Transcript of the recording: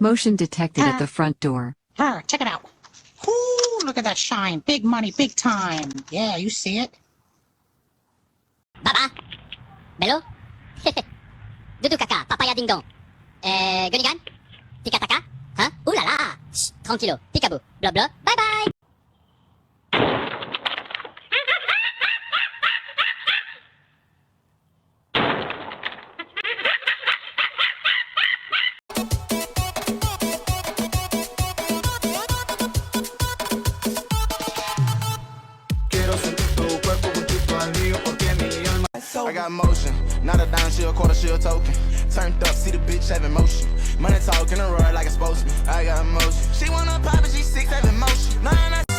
Motion detected at the front door. Her, check it out. Ooh, look at that shine. Big money, big time. Yeah, you see it? Baba? Bello? Doudou caca, papaya ding dong. Gonigan? Tika taka? Hein? Ouh là là! Chut, tranquillo, peekaboo. Blah blah, bye bye! I got motion, not a dime, she a quarter, she a token. Turned up, see the bitch having motion. Money talking, a roar like a spokesman. I got motion. She wanna pop it, she 6, having motion. Nah, nah.